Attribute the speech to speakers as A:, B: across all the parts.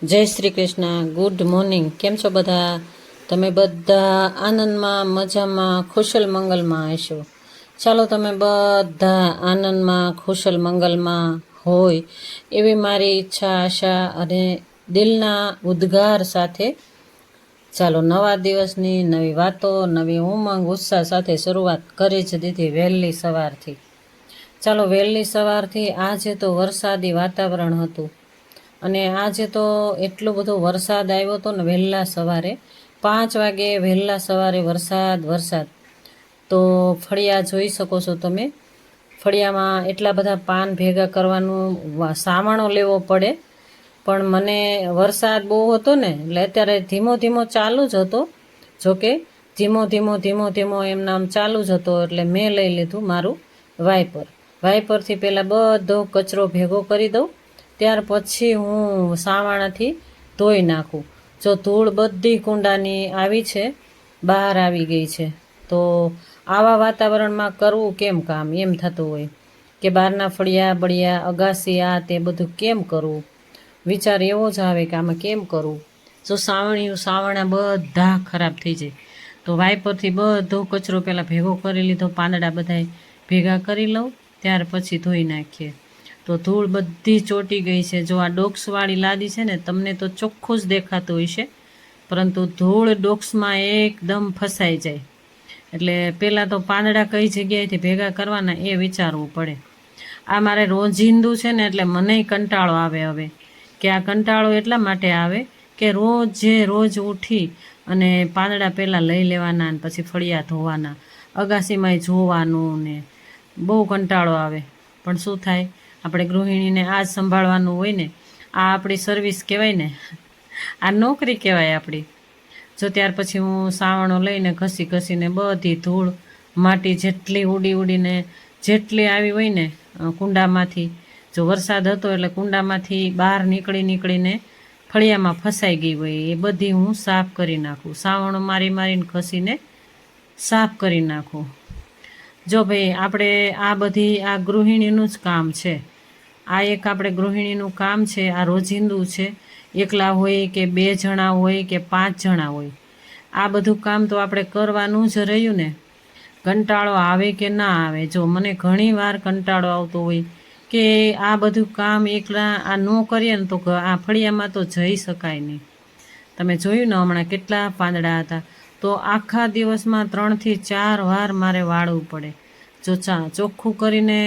A: જય Shri Krishna. Good morning. કેમ છો બધા? તમે બધા આનંદમાં, મજામાં, ખુશલ મંગલમાં હશો. ચાલો, તમે બધા આનંદમાં, ખુશલ મંગલમાં હોય એવી મારી ઈચ્છા, આશા અને દિલના ઉદ્ગાર સાથે ચાલો નવા દિવસની નવી વાતો, નવી ઉમંગ, ઉત્સાહ સાથે શરૂઆત કરી જ દીધી વહેલી સવારથી. ચાલો, વહેલી સવારથી આજે તો વરસાદી વાતાવરણ હતું અને આજે તો એટલો બધો વરસાદ આવ્યો હતો ને વહેલા સવારે 5 વાગે વહેલા સવારે વરસાદ. તો ફળિયા જોઈ શકો છો તમે. ફળિયામાં એટલા બધા પાન ભેગા કરવાનું સામાણો લેવો પડે, પણ મને વરસાદ બહુ હતો ને એટલે અત્યારે ધીમો ધીમો ચાલુ જ હતો. જોકે ધીમો એમ નામ ચાલુ જ હતો એટલે મેં લઈ લીધું મારું વાઇપરથી પહેલાં બધો કચરો ભેગો કરી દઉં, ત્યાર પછી હું સાવાણાથી ધોઈ નાખું. જો ધૂળ બધી કુંડાની આવી છે, બહાર આવી ગઈ છે, તો આવા વાતાવરણમાં કરવું કેમ કામ એમ થતું હોય કે બહારના ફળિયા બળિયા અગાસી આ તે બધું કેમ કરવું, વિચાર એવો જ આવે કે આમાં કેમ કરવું. જો સાવણા બધા ખરાબ થઈ જાય તો વાઇપરથી બધો કચરો પહેલાં ભેગો કરી લીધો, પાંદડા બધાય ભેગા કરી લઉં, ત્યાર પછી ધોઈ નાખીએ. તો ધૂળ બધી ચોંટી ગઈ છે. જો આ ડોક્સવાળી લાદી છે ને, તમને તો ચોખ્ખું જ દેખાતું હોય છે, પરંતુ ધૂળ ડોક્સમાં એકદમ ફસાઈ જાય. એટલે પહેલાં તો પાંદડા કઈ જગ્યાએથી ભેગા કરવાના એ વિચારવું પડે. આ મારે રોજિંદુ છે ને, એટલે મને કંટાળો આવે હવે. કે આ કંટાળો એટલા માટે આવે કે રોજ ઉઠી અને પાંદડા પહેલાં લઈ લેવાના ને પછી ફળિયા ધોવાના, અગાસીમાંય જોવાનું ને બહુ કંટાળો આવે. પણ શું થાય, આપણે ગૃહિણીને આ જ સંભાળવાનું હોય ને. આ આપણી સર્વિસ કહેવાય ને, આ નોકરી કહેવાય આપણી. જો ત્યાર પછી હું સાવણો લઈને ઘસીને બધી ધૂળ માટી જેટલી ઉડીને જેટલી આવી હોય ને કુંડામાંથી, જો વરસાદ હતો એટલે કુંડામાંથી બહાર નીકળીને ફળિયામાં ફસાઈ ગઈ હોય એ બધી હું સાફ કરી નાખું. સાવણો મારીને ઘસીને સાફ કરી નાખું. જો ભાઈ, આપણે આ ગૃહિણીનું જ કામ છે. આ એક આપણે ગૃહિણીનું કામ છે. આ રોજિંદુ છે. એકલા હોય કે 2 જણા હોય કે 5 જણા હોય, આ બધું કામ તો આપણે કરવાનું જ રહ્યું ને. કંટાળો આવે કે ના આવે, જો મને ઘણી વાર કંટાળો આવતો હોય કે આ બધું કામ એકલા આ ન કરીએ ને તો આ ફળિયામાં તો જઈ શકાય નહીં. તમે જોયું ને હમણાં કેટલા પાંદડા હતા, તો આખા દિવસમાં 3 થી 4 વાર મારે વાળવું પડે. જો ચોખ્ખું કરીને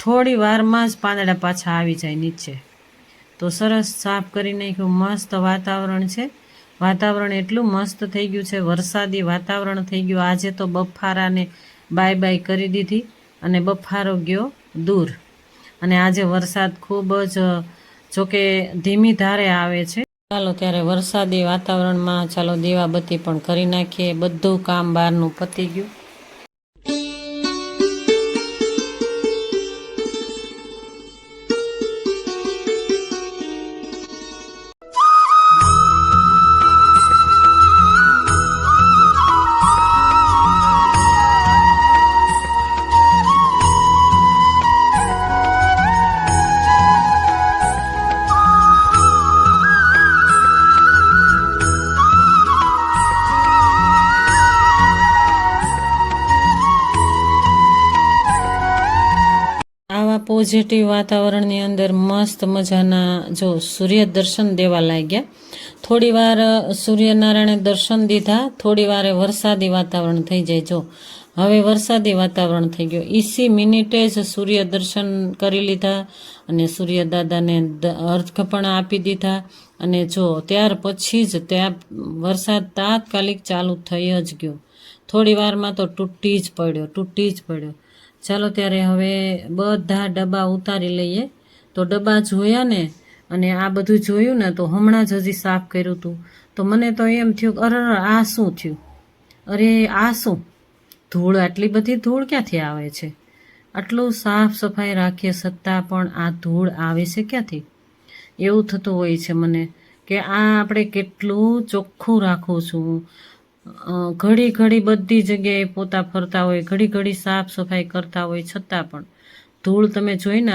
A: થોડી વારમાં જ પાંદડા પાછા આવી જાય નીચે. તો સરસ સાફ કરી નાખ્યું. મસ્ત વાતાવરણ છે. વાતાવરણ એટલું મસ્ત થઈ ગયું છે, વરસાદી વાતાવરણ થઈ ગયું. આજે તો બફારાને બાય કરી દીધી અને બફારો ગયો દૂર. અને આજે વરસાદ ખૂબ જ જોકે ધીમી ધારે આવે છે. ચાલો ત્યારે વરસાદી વાતાવરણમાં ચાલો દીવાબત્તી પણ કરી નાખીએ. બધું કામ બહારનું પતી ગયું. પોઝિટિવ વાતાવરણની અંદર મસ્ત મજાના જો સૂર્ય દર્શન દેવા લાગ્યા. થોડી વાર સૂર્યનારાયણે દર્શન દીધા, થોડી વારે વરસાદી વાતાવરણ થઈ જાય. જો હવે વરસાદી વાતાવરણ થઈ ગયું. ઇસી મિનિટે જ સૂર્ય દર્શન કરી લીધા અને સૂર્ય દાદાને અર્ઘ પણ આપી દીધા. અને જો ત્યાર પછી જ ત્યાં વરસાદ તાત્કાલિક ચાલુ થઈ જ ગયો. થોડી વારમાં તો તૂટી જ પડ્યો. ચાલો ત્યારે હવે બધા ડબ્બા ઉતારી લઈએ. તો ડબ્બા જોયા ને અને આ બધું જોયું ને, તો હમણાં જ હજી સાફ કર્યું હતું. તો મને તો એમ થયું, આ શું થયું? આ શું ધૂળ, આટલી બધી ધૂળ ક્યાંથી આવે છે? આટલું સાફ સફાઈ રાખીએ છતાં પણ આ ધૂળ આવે છે ક્યાંથી? એવું થતું હોય છે મને કે આ આપણે કેટલું ચોખ્ખું રાખું છું. ઘડી બધી જગ્યાએ પોતા ફરતા હોય, ઘડી સાફ સફાઈ કરતા હોય, છતાં પણ ધૂળ તમે જોઈને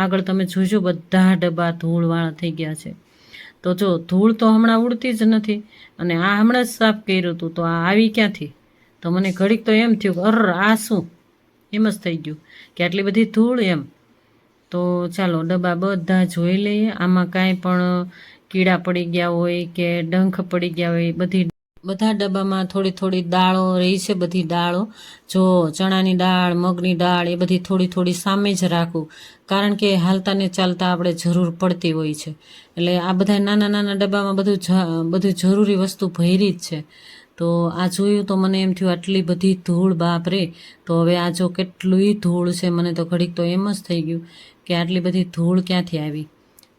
A: આગળ તમે જોજો બધા ડબ્બા ધૂળવાળા થઈ ગયા છે. તો જો ધૂળ તો હમણાં ઉડતી જ નથી, અને આ હમણાં જ સાફ કર્યું હતું, તો આ આવી ક્યાંથી? તો મને ઘડીક તો એમ થયું કે આ શું, એમ જ થઈ ગયું કે આટલી બધી ધૂળ એમ. તો ચાલો ડબ્બા બધા જોઈ લઈએ, આમાં કાંઈ પણ કીડા પડી ગયા હોય કે ડંખ પડી ગયા હોય. બધા ડબ્બામાં થોડી થોડી દાળો રહી છે, બધી દાળો, જો ચણાની દાળ, મગની દાળ, એ બધી થોડી થોડી સામે જ રાખવું, કારણ કે હાલતા ને ચાલતા આપણે જરૂર પડતી હોય છે. એટલે આ બધા નાના નાના ડબ્બામાં બધું જરૂરી વસ્તુ ભરી જ છે. તો આ જોયું તો મને એમ થયું આટલી બધી ધૂળ, બાપ રે. તો હવે આ જો કેટલું ધૂળ છે, મને તો ઘડીક તો એમ જ થઈ ગયું કે આટલી બધી ધૂળ ક્યાંથી આવી.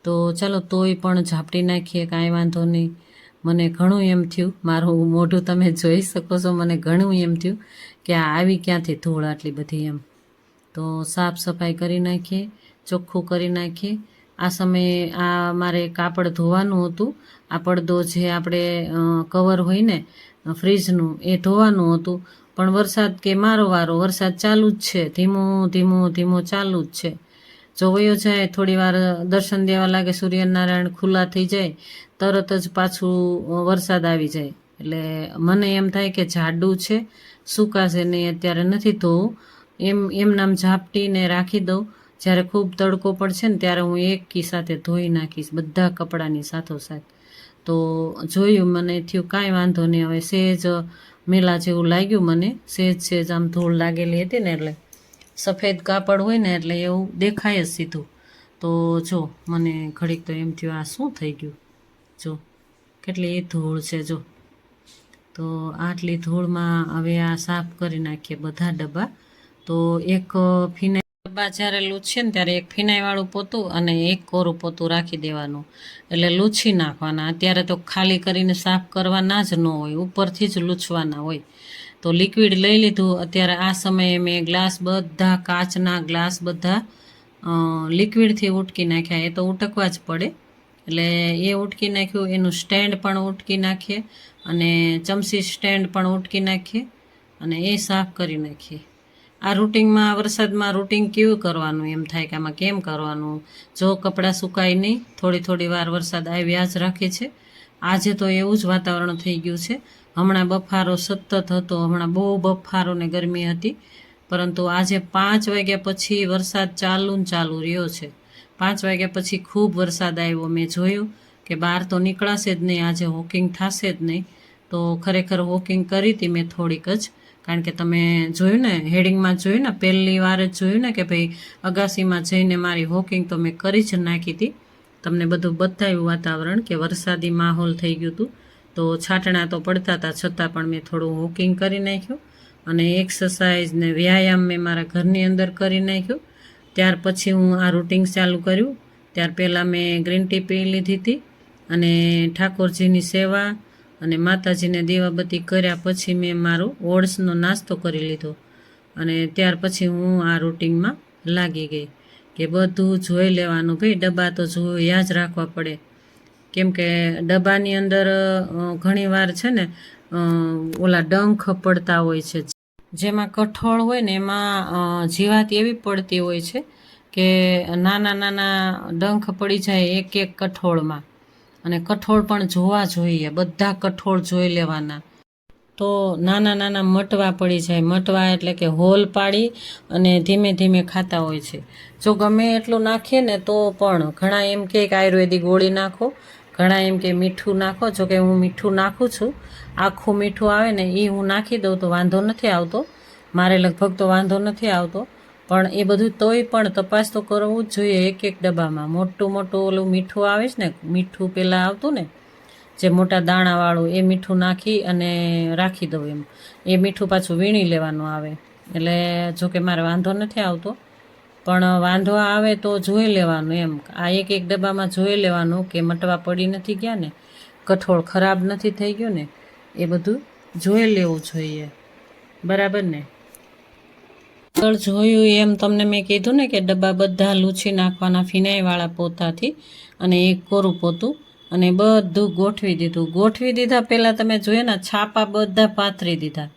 A: તો ચાલો તોય પણ ઝાપટી નાખીએ, કાંઈ વાંધો નહીં. મને ઘણું એમ થયું, મારું મોઢું તમે જોઈ શકો છો, મને ઘણું એમ થયું કે આ આવી ક્યાંથી ધૂળ આટલી બધી એમ. તો સાફ સફાઈ કરી નાખીએ, ચોખ્ખું કરી નાખીએ. આ સમયે આ મારે કાપડ ધોવાનું હતું, આ પડદો જે આપણે કવર હોય ને ફ્રીજનું, એ ધોવાનું હતું, પણ વરસાદ કે મારો વારો, વરસાદ ચાલુ જ છે, ધીમો ધીમો ધીમો ચાલુ જ છે. જો વયો જાય, થોડી વાર દર્શન દેવા લાગે, સૂર્યનારાયણ ખુલ્લા થઈ જાય, તરત જ પાછું વરસાદ આવી જાય. એટલે મને એમ થાય કે જાડું છે, સુકાશે નહીં, અત્યારે નથી ધોવું, એમ નામ ઝાપટીને રાખી દઉં. જ્યારે ખૂબ તડકો પડશે ને ત્યારે હું એક કી સાથે ધોઈ નાખીશ, બધા કપડાની સાથોસાથ. તો જોયું, મને થયું કાંઈ વાંધો નહીં, હવે સહેજ મેલા જેવું લાગ્યું મને, સહેજ આમ ધૂળ લાગેલી હતી ને, એટલે સફેદ કાપડ હોય ને એટલે એવું દેખાય જ સીધું. તો જો મને ઘડીક તો એમ થયું આ શું થઈ ગયું, જો કેટલી ધૂળ છે જો. તો આટલી ધૂળમાં હવે આ સાફ કરી નાખીએ બધા ડબ્બા. તો એક ફિનાઈ ડબ્બા જ્યારે લૂછીએ ને ત્યારે એક ફિનાઈવાળું પોતું અને એક કોરું પોતું રાખી દેવાનું, એટલે લૂછી નાખવાના. અત્યારે તો ખાલી કરીને સાફ કરવાના જ ન હોય, ઉપરથી જ લૂછવાના હોય. તો લિક્વિડ લઈ લીધું. અત્યારે આ સમયે મેં ગ્લાસ બધા, કાચના ગ્લાસ બધા લિક્વિડથી ઉટકી નાખ્યા. એ તો ઉટકવા જ પડે, એટલે એ ઉટકી નાખ્યું. એનું સ્ટેન્ડ પણ ઉટકી નાખીએ, અને ચમચી સ્ટેન્ડ પણ ઉટકી નાખીએ, અને એ સાફ કરી નાખીએ. આ રૂટિનમાં, વરસાદમાં રૂટિન કેવું કરવાનું એમ થાય કે આમાં કેમ કરવાનું. જો કપડાં સુકાય નહીં, થોડી થોડી વાર વરસાદ આવ્યા જ રાખે છે. આજે તો એવું જ વાતાવરણ થઈ ગયું છે. હમણાં બફારો સતત હતો, હમણાં બહુ બફારો ને ગરમી હતી, પરંતુ આજે 5 વાગ્યા પછી વરસાદ ચાલુ રહ્યો છે. 5 વાગ્યા પછી ખૂબ વરસાદ આવ્યો. મેં જોયું કે બહાર તો નીકળાશે જ નહીં, આજે વોકિંગ થશે જ નહીં. તો ખરેખર વોકિંગ કરી હતી મેં થોડીક જ, કારણ કે તમે જોયું ને, હેડિંગમાં જોયું ને, પહેલી વાર જ જોયું ને કે ભાઈ અગાસીમાં જઈને મારી વોકિંગ તો મેં કરી જ નાખી હતી. તમને બધું બતાવ્યું વાતાવરણ કે વરસાદી માહોલ થઈ ગયું હતું. તો છાંટણા તો પડતા હતા, છતાં પણ મેં થોડું વોકિંગ કરી નાખ્યું, અને એક્સરસાઇઝ ને વ્યાયામ મેં મારા ઘરની અંદર કરી નાખ્યું. ત્યાર પછી હું આ રૂટિન ચાલુ કર્યું. ત્યાર પહેલાં મેં ગ્રીન ટી પી લીધી હતી, અને ઠાકોરજીની સેવા અને માતાજીને દીવાબત્તી કર્યા પછી મેં મારો ઓટ્સનો નાસ્તો કરી લીધો, અને ત્યાર પછી હું આ રૂટિનમાં લાગી ગઈ કે બધું જોઈ લેવાનું. ભાઈ ડબ્બા તો જોયા જ રાખવા પડે, કેમ કે ડબ્બાની અંદર ઘણી વાર છે ને ઓલા ડંખ પડતા હોય છે. જેમાં કઠોળ હોય ને એમાં જીવાત એવી પડતી હોય છે કે નાના નાના ડંખ પડી જાય એક એક કઠોળમાં. અને કઠોળ પણ જોવા જોઈએ, બધા કઠોળ જોઈ લેવાના. તો નાના નાના મટવા પડી જાય. મટવા એટલે કે હોલ પાડી અને ધીમે ધીમે ખાતા હોય છે. જો ગમે એટલું નાખીએ ને તો પણ ઘણા એમ કે આયુર્વેદિક ગોળી નાખો, ઘણા એમ કે મીઠું નાખો. જો કે હું મીઠું નાખું છું, આખું મીઠું આવે ને એ હું નાખી દઉં તો વાંધો નથી આવતો, મારે લગભગ તો વાંધો નથી આવતો. પણ એ બધું તોય પણ તપાસ તો કરવું જ જોઈએ. એક એક ડબ્બામાં મોટું ઓલું મીઠું આવે છે ને, મીઠું પહેલાં આવતું ને જે મોટા દાણાવાળું, એ મીઠું નાખી અને રાખી દઉં એમ. એ મીઠું પાછું વીણી લેવાનું આવે, એટલે જો કે મારે વાંધો નથી આવતો. પણ વાંધો આવે તો જોઈ લેવાનું એમ. આ એક એક ડબ્બામાં જોઈ લેવાનું કે મટવા પડી નથી ગયા ને, કઠોળ ખરાબ નથી થઈ ગયું ને, એ બધું જોઈ લેવું જોઈએ, બરાબર ને. આગળ જોયું એમ તમને મેં કીધું ને કે ડબ્બા બધા લૂછી નાખવાના ફિનાઈવાળા પોતાથી, અને એક કોરું પોતું, અને બધું ગોઠવી દીધું. ગોઠવી દીધા પહેલાં તમે જોઈએ ને, છાપા બધા પાથરી દીધા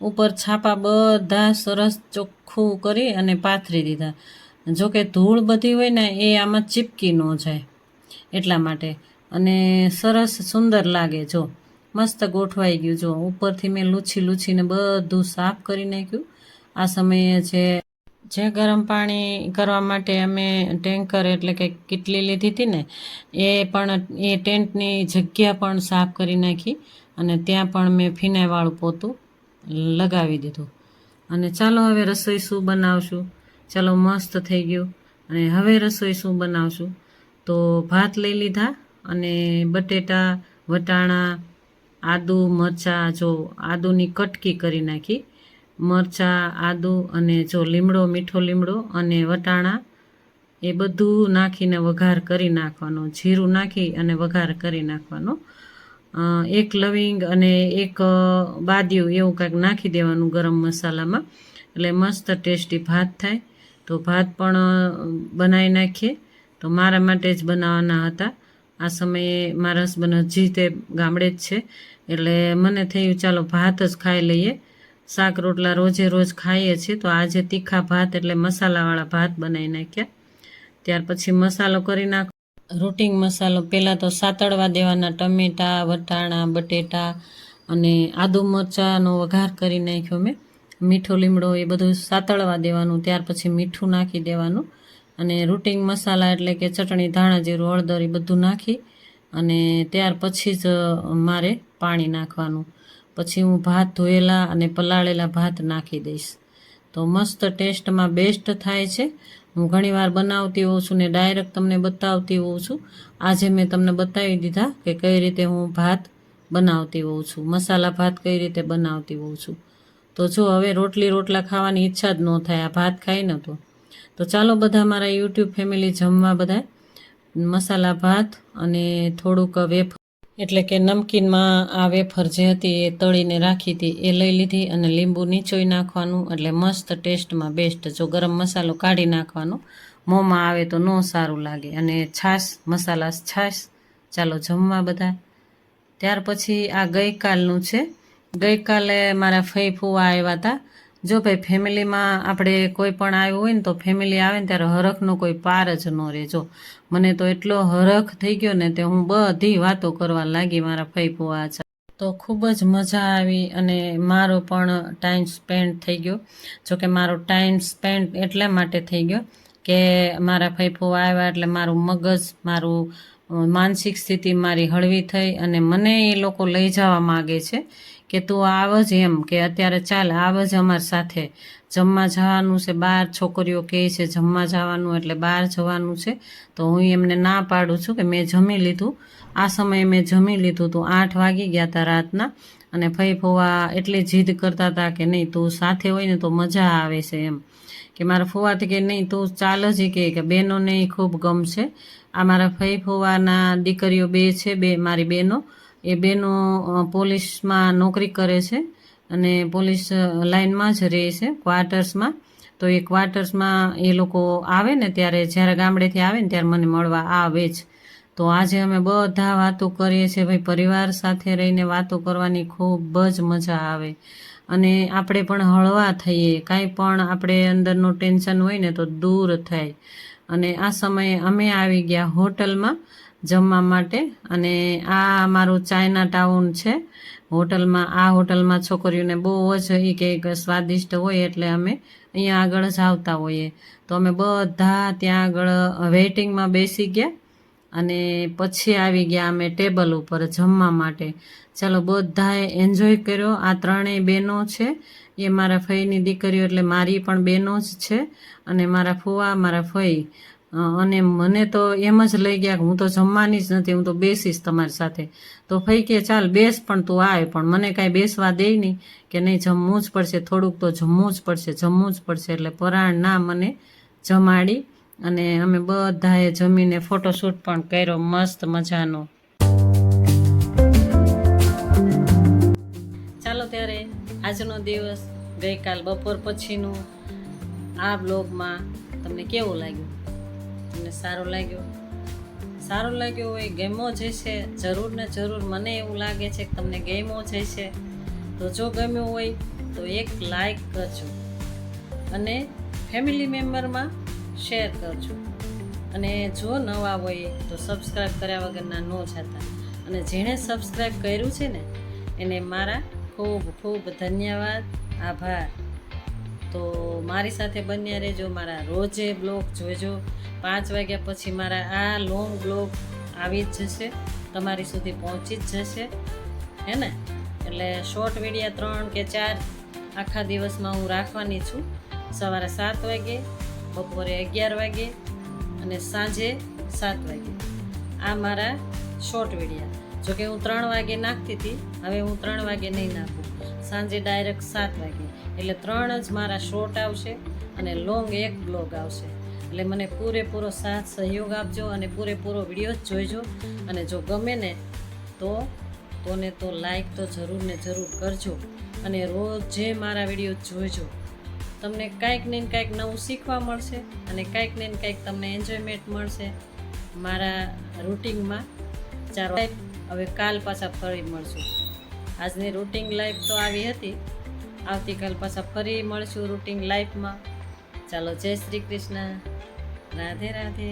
A: ઉપર, છાપા બધા સરસ ચોખ્ખું કરી અને પાથરી દીધા. જોકે ધૂળ બધી હોય ને એ આમાં ચીપકી ન જાય એટલા માટે. અને સરસ સુંદર લાગે. જો મસ્ત ગોઠવાઈ ગયું. જો ઉપરથી મેં લૂછીને બધું સાફ કરી નાખ્યું. આ સમયે જે ગરમ પાણી કરવા માટે અમે ટેન્કર એટલે કે કીટલી લીધી હતી ને, એ ટેન્ટની જગ્યા પણ સાફ કરી નાખી અને ત્યાં પણ મેં ફિનાઈલવાળું પોતું લગાવી દીધું. અને ચાલો હવે રસોઈ શું બનાવશું. ચાલો મસ્ત થઈ ગયું. અને હવે રસોઈ શું બનાવશું, તો ભાત લઈ લીધા અને બટેટા, વટાણા, આદુ, મરચાં, જો આદુની કટકી કરી નાખી, મરચાં, આદુ અને જો લીમડો, મીઠો લીમડો અને વટાણા એ બધું નાખીને વઘાર કરી નાખવાનો. જીરું નાખી અને વઘાર કરી નાખવાનો. એક લવિંગ અને એક બાદિયું એવું કાંઈક નાખી દેવાનું ગરમ મસાલામાં, એટલે મસ્ત ટેસ્ટી ભાત થાય. તો ભાત પણ બનાવી નાખીએ. તો મારા માટે જ બનાવવાના હતા. આ સમયે મારા હસબન્ડ હજી તે ગામડે જ છે, એટલે મને થયું ચાલો ભાત જ ખાઈ લઈએ. શાક રોટલા રોજે રોજ ખાઈએ છીએ, તો આજે તીખા ભાત એટલે મસાલાવાળા ભાત બનાવી નાખ્યા. ત્યાર પછી મસાલો કરી નાખો. રૂટિંગ મસાલો પહેલાં તો સાતળવા દેવાના. ટમેટાં, વટાણા, બટેટા અને આદુ મરચાંનો વઘાર કરી નાખ્યો મેં. મીઠો લીમડો એ બધું સાતળવા દેવાનું. ત્યાર પછી મીઠું નાખી દેવાનું અને રૂટિંગ મસાલા એટલે કે ચટણી, ધાણા જીરું, હળદર એ બધું નાખી અને ત્યાર પછી જ મારે પાણી નાખવાનું. પછી હું ભાત ધોયેલા અને પલાળેલા ભાત નાખી દઈશ. તો મસ્ત ટેસ્ટમાં બેસ્ટ થાય છે. હું ઘણીવાર બનાવતી હોઉં છું ને ડાયરેક્ટ તમને બતાવતી હોઉં છું. આજે મેં તમને બતાવી દીધા કે કઈ રીતે હું ભાત બનાવતી હોઉં છું, મસાલા ભાત કઈ રીતે બનાવતી હોઉં છું. તો જો હવે રોટલા ખાવાની ઈચ્છા જ ન થાય આ ભાત ખાઈને. તો ચાલો બધા મારા યુટ્યુબ ફેમિલી જમવા બધા મસાલા ભાત અને થોડુંક વેફર એટલે કે નમકીનમાં આ વેફર જે હતી એ તળીને રાખી હતી એ લઈ લીધી અને લીંબુ નીચોઈ નાખવાનું, એટલે મસ્ત ટેસ્ટમાં બેસ્ટ. જો ગરમ મસાલો કાઢી નાખવાનો, મોંમાં આવે તો ન સારું લાગે. અને છાશ, મસાલા છાશ. ચાલો જમવા બધા. ત્યાર પછી આ ગઈકાલનું છે. ગઈકાલે મારા ફઈ ફુવા આવ્યા હતા. જો ભાઈ ફેમિલીમાં આપણે કોઈ પણ આવ્યું હોય ને તો ફેમિલી આવે ને ત્યારે હરખનો કોઈ પાર જ ન રહે. જો મને તો એટલો હરખ થઈ ગયો ને તે હું બધી વાતો કરવા લાગી મારા ફઈ ફુવા. તો ખૂબ જ મજા આવી અને મારો પણ ટાઈમ સ્પેન્ડ થઈ ગયો. જોકે મારો ટાઈમ સ્પેન્ડ એટલા માટે થઈ ગયો કે મારા ફઈ ફુવા આવ્યા એટલે મારું મગજ, મારું માનસિક સ્થિતિ મારી હળવી થઈ અને મને એ લોકો લઈ જવા માગે છે કે તું આવ જ, એમ કે અત્યારે ચાલ આવ જ અમારી સાથે, જમવા જવાનું છે બહાર. છોકરીઓ કહે છે જમવા જવાનું એટલે બહાર જવાનું છે. તો હું એમને ના પાડું છું કે મેં જમી લીધું. આ સમયે મેં જમી લીધું હતું. 8 વાગી ગયા હતા રાતના. અને ફઈ ફુવા એટલી જીદ કરતા હતા કે નહીં તું સાથે હોય ને તો મજા આવે છે, એમ કે મારા ફુવાથી કે નહીં તું ચાલ જ, કે બહેનોને ખૂબ ગમશે. આ મારા ફઈ ફુવાના દીકરીઓ 2 છે, મારી બહેનો. એ બહેનો પોલીસમાં નોકરી કરે છે અને પોલીસ લાઇનમાં જ રહે છે, ક્વાર્ટર્સમાં. તો એ ક્વાર્ટર્સમાં એ લોકો આવે ને ત્યારે, જ્યારે ગામડેથી આવે ને ત્યારે મને મળવા આવે જ. તો આજે અમે બધા વાતો કરીએ છીએ. ભાઈ પરિવાર સાથે રહીને વાતો કરવાની ખૂબ જ મજા આવે અને આપણે પણ હળવા થઈએ. કાંઈ પણ આપણે અંદરનું ટેન્શન હોય ને તો દૂર થાય. અને આ સમયે અમે આવી ગયા હોટલમાં જમવા માટે. અને આ મારું ચાઇના ટાઉન છે હોટલમાં. આ હોટલમાં છોકરીઓને બહુ જ એ કે સ્વાદિષ્ટ હોય એટલે અમે અહીંયા આગળ જ આવતા હોઈએ. તો અમે બધા ત્યાં આગળ વેઇટિંગમાં બેસી ગયા અને પછી આવી ગયા અમે ટેબલ ઉપર જમવા માટે. ચાલો બધાએ એન્જોય કર્યો. આ 3 બહેનો છે એ મારા ફઈની દીકરીઓ, એટલે મારી પણ બહેનો જ છે. અને મારા ફુવા, મારા ફઈ. અને મને તો એમ જ લઈ ગયા કે હું તો જમવાની જ નથી, હું તો બેસીશ તમારી સાથે. તો ફઈ કે ચાલ બેસ પણ તું આવે, પણ મને કાંઈ બેસવા દે નહીં, કે નહીં જમવું જ પડશે, થોડુંક તો જમવું જ પડશે. એટલે પરાણ ના મને જમાડી અને અમે બધાએ જમીને ફોટોશૂટ પણ કર્યો મસ્ત મજાનો. ચાલો ત્યારે આજનો દિવસ, ગઈકાલ બપોર પછીનું આ બ્લોગમાં તમને કેવું લાગ્યું? તમને સારું લાગ્યું હોય, ગમ્યો જ હશે જરૂર ને જરૂર. મને એવું લાગે છે કે તમને ગમ્યો જ હશે. તો જો ગમ્યું હોય તો એક લાઈક કરજો અને ફેમિલી મેમ્બરમાં શેર કરજો. અને જો નવા હોય તો સબસ્ક્રાઈબ કર્યા વગરના ન જતા. અને જેણે સબસ્ક્રાઈબ કર્યું છે ને એને મારા ખૂબ ખૂબ ધન્યવાદ, આભાર. તો મારી સાથે બન્યા રહેજો, મારા રોજે બ્લોગ જોજો. 5 વાગ્યા પછી મારા આ લોંગ બ્લોગ આવી જ જશે, તમારી સુધી પહોંચી જ જશે, હે ને? એટલે શોર્ટ વિડીયો 3 કે 4 આખા દિવસમાં હું રાખવાની છું. સવારે 7 વાગે, બપોરે 11 વાગે અને સાંજે 7 વાગે. આ મારા શોર્ટ વિડીયા. જોકે હું 3 વાગે નાખતી હતી, હવે હું 3 વાગે નહીં નાખું, સાંજે ડાયરેક્ટ 7 વાગે. એટલે 3 જ મારા શોર્ટ આવશે અને લોંગ 1 બ્લોગ આવશે. એટલે મને પૂરેપૂરો સાથ સહયોગ આપજો અને પૂરેપૂરો વિડીયો જ જોઈજો. અને જો ગમે ને તો લાઈક તો જરૂર ને જરૂર કરજો. અને રોજ જે મારા વિડીયો જોઈજો. તમને કાંઈક ને કાંઈક નવું શીખવા મળશે અને કાંઈક ને કાંઈક તમને એન્જોયમેન્ટ મળશે મારા રૂટિનમાં. ચાલો, હવે કાલ પાછા ફરી મળશું. આજની રૂટિન લાઈફ તો આવી હતી, આવતીકાલ પાછા ફરી મળશું રૂટિન લાઈફમાં. ચાલો, જય શ્રી કૃષ્ણ, રાધે રાધે.